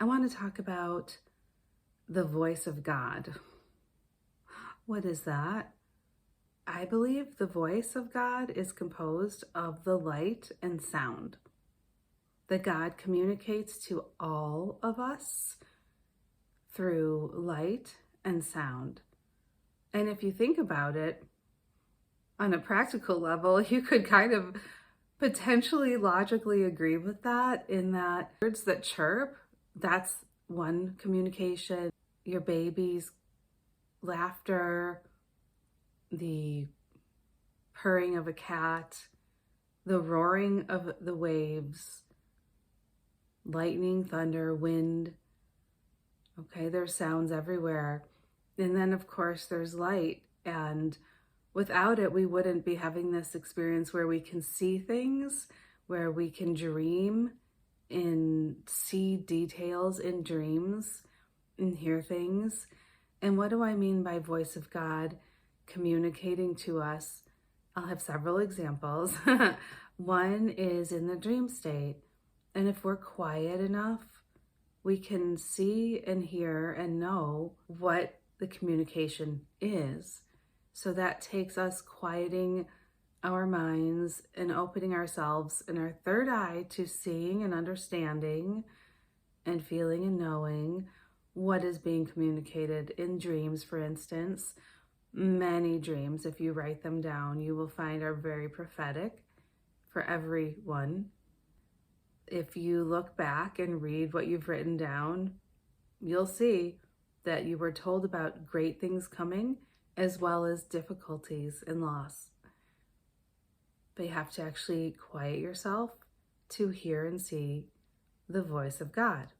I want to talk about the voice of God. What is that? I believe the voice of God is composed of the light and sound. That God communicates to all of us through light and sound. And if you think about it, on a practical level, you could kind of potentially logically agree with that, in that birds that chirp, that's one communication. Your baby's laughter, the purring of a cat, the roaring of the waves, lightning, thunder, wind. Okay, there's sounds everywhere. And then, of course, there's light. And without it, we wouldn't be having this experience where we can see things, where we can dream and see details in dreams and hear things. And what do I mean by voice of God communicating to us? I'll have several examples. One is in the dream state. And if we're quiet enough, we can see and hear and know what the communication is. So that takes us quieting our minds and opening ourselves and our third eye to seeing and understanding and feeling and knowing what is being communicated in dreams, for instance. Many dreams, if you write them down, you will find are very prophetic for everyone. If you look back and read what you've written down, you'll see that you were told about great things coming as well as difficulties and loss. But you have to actually quiet yourself to hear and see the voice of God.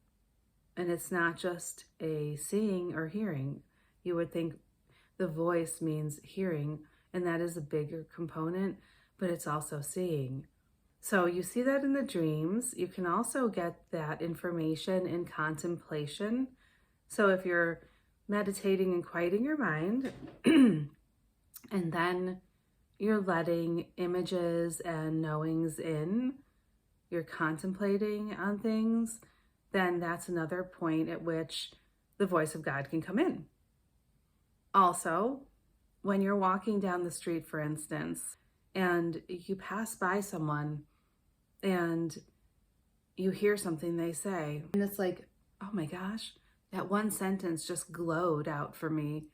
And it's not just a seeing or hearing. You would think the voice means hearing, and that is a bigger component, but it's also seeing. So you see that in the dreams. You can also get that information in contemplation. So if you're meditating and quieting your mind, and then you're letting images and knowings in, you're contemplating on things, then that's another point at which the voice of God can come in. Also, when you're walking down the street, for instance, and you pass by someone and you hear something they say, and it's like, oh my gosh, that one sentence just glowed out for me.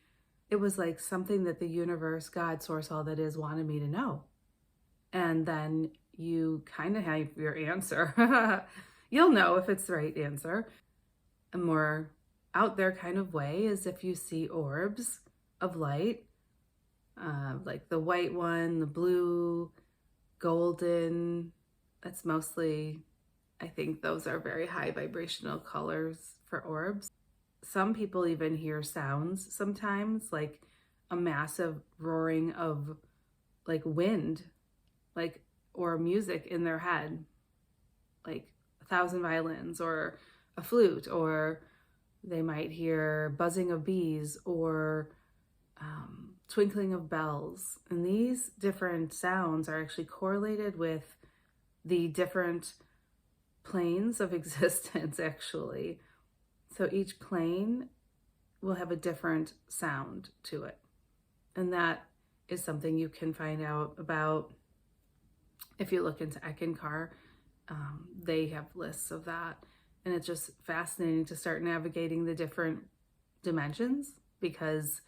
It was like something that the universe, God, source, all that is, wanted me to know. And then you kind of have your answer. You'll know if it's the right answer. A more out there kind of way is if you see orbs of light, like the white one, the blue, golden. That's mostly, I think those are very high vibrational colors for orbs. Some people even hear sounds sometimes, like a massive roaring of like wind, like, or music in their head, like 1,000 violins or a flute, or they might hear buzzing of bees or twinkling of bells. And these different sounds are actually correlated with the different planes of existence, actually. So each plane will have a different sound to it. And that is something you can find out about if you look into Eckankar. They have lists of that. And it's just fascinating to start navigating the different dimensions, because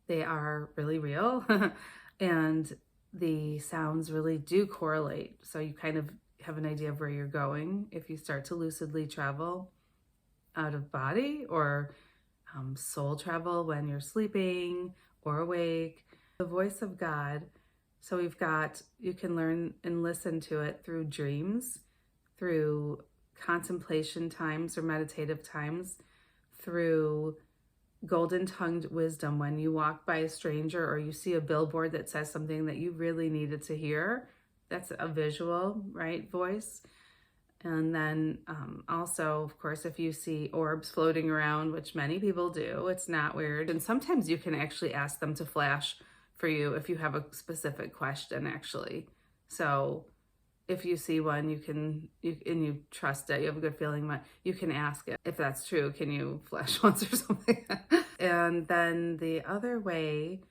they are really real and the sounds really do correlate. So you kind of have an idea of where you're going if you start to lucidly travel out of body, or soul travel when you're sleeping or awake. The voice of God. So we've got, you can learn and listen to it through dreams, through contemplation times or meditative times, through golden-tongued wisdom when you walk by a stranger or you see a billboard that says something that you really needed to hear. That's a visual, right, voice. And then also, of course, if you see orbs floating around, which many people do, it's not weird. And sometimes you can actually ask them to flash for you if you have a specific question, actually. So if you see one, and you trust it, you have a good feeling, you can ask it if that's true. Can you flash once or something? And then the other way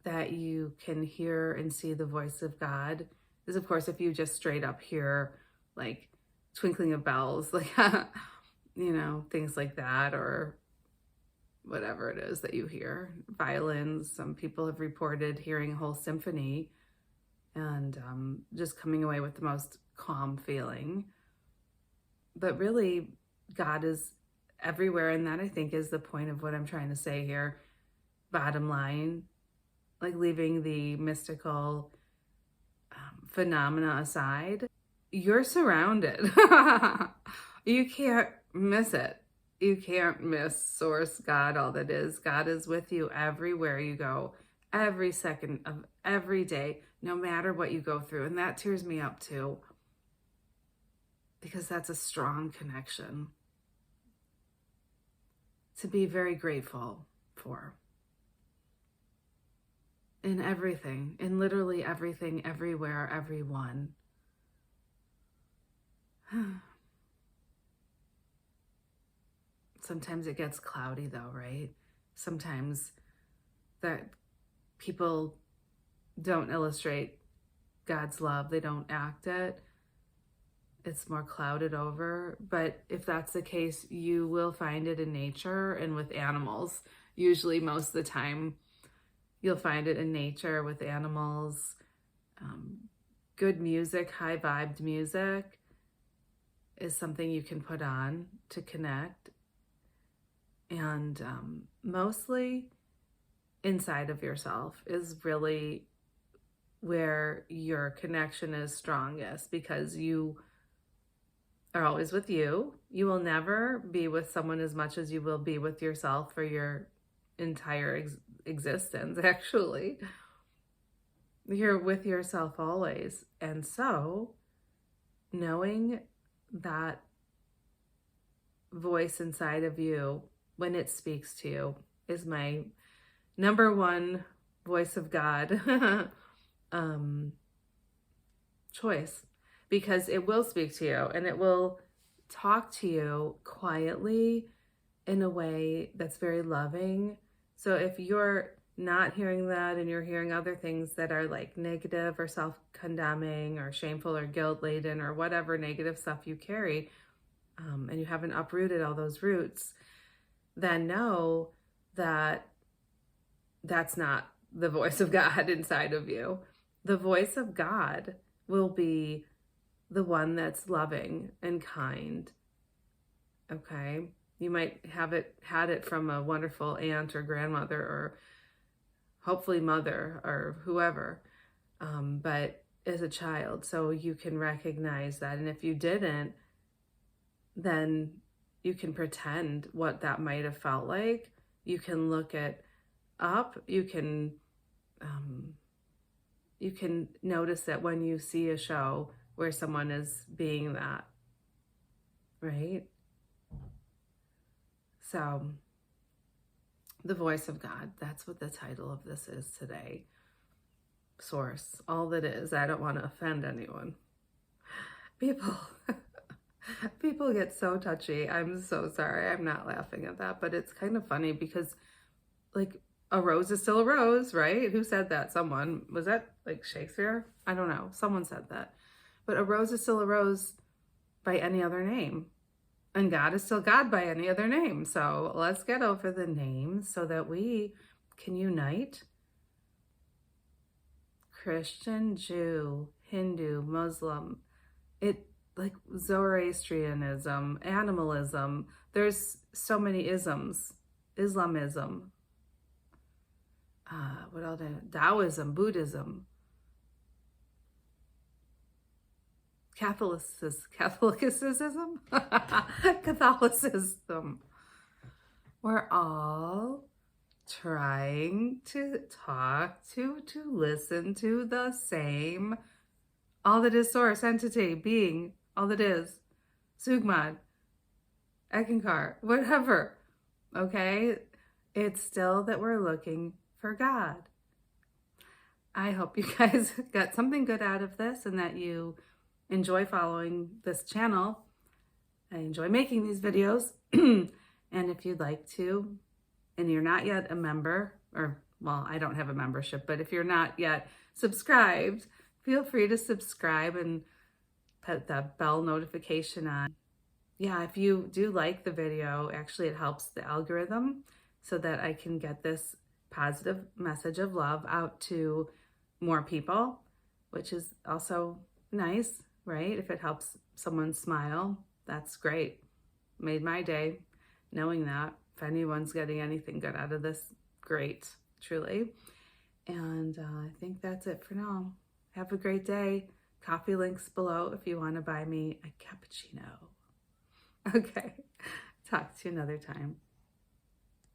that you can hear and see the voice of God is, of course, if you just straight up hear like twinkling of bells, like, things like that, or whatever it is that you hear. Violins, some people have reported hearing a whole symphony and just coming away with the most calm feeling. But really, God is everywhere, and that, I think, is the point of what I'm trying to say here. Bottom line, like leaving the mystical phenomena aside, you're surrounded. You can't miss it. You can't miss Source, God, all that is. God is with you everywhere you go, every second of every day, no matter what you go through. And that tears me up too, because that's a strong connection to be very grateful for. In everything, in literally everything, everywhere, everyone. Sometimes it gets cloudy though, right? Sometimes that people don't illustrate God's love, they don't act it. It's more clouded over. But if that's the case, you will find it in nature and with animals. Usually, most of the time, you'll find it in nature with animals. Good music, high-vibed music is something you can put on to connect. And mostly inside of yourself is really where your connection is strongest, because you are always with you. You will never be with someone as much as you will be with yourself for your entire existence, actually. You're with yourself always. And so knowing that voice inside of you when it speaks to you is my number one voice of God choice, because it will speak to you and it will talk to you quietly in a way that's very loving. So if you're not hearing that and you're hearing other things that are like negative or self-condemning or shameful or guilt-laden or whatever negative stuff you carry, and you haven't uprooted all those roots, then know that that's not the voice of God inside of you. The voice of God will be the one that's loving and kind. Okay? You might have had it from a wonderful aunt or grandmother or hopefully mother or whoever, but as a child, so you can recognize that. And if you didn't, then you can pretend what that might have felt like. You can look it up. You can notice it when you see a show where someone is being that, right? So, the voice of God, that's what the title of this is today. Source, all that is. I don't want to offend anyone. People get so touchy. I'm so sorry. I'm not laughing at that, but it's kind of funny because, like, a rose is still a rose, right? Who said that? Someone. Was that like Shakespeare? I don't know. Someone said that. But a rose is still a rose by any other name. And God is still God by any other name. So let's get over the names so that we can unite. Christian, Jew, Hindu, Muslim, like Zoroastrianism, animalism. There's so many isms. Islamism. What else? Taoism, Buddhism. Catholicism? Catholicism. We're all trying to talk to listen to the same, all that is source, entity, being, all that is, Sugmad, Eckankar, whatever, okay? It's still that we're looking for God. I hope you guys got something good out of this and that you enjoy following this channel. I enjoy making these videos. And if you'd like to, and you're not yet a member, or well, I don't have a membership, but if you're not yet subscribed, feel free to subscribe and put that bell notification on. Yeah, if you do like the video, actually it helps the algorithm so that I can get this positive message of love out to more people, which is also nice, right? If it helps someone smile, that's great. Made my day knowing that. If anyone's getting anything good out of this, great, truly. And I think that's it for now. Have a great day. Coffee links below if you want to buy me a cappuccino. Okay, talk to you another time.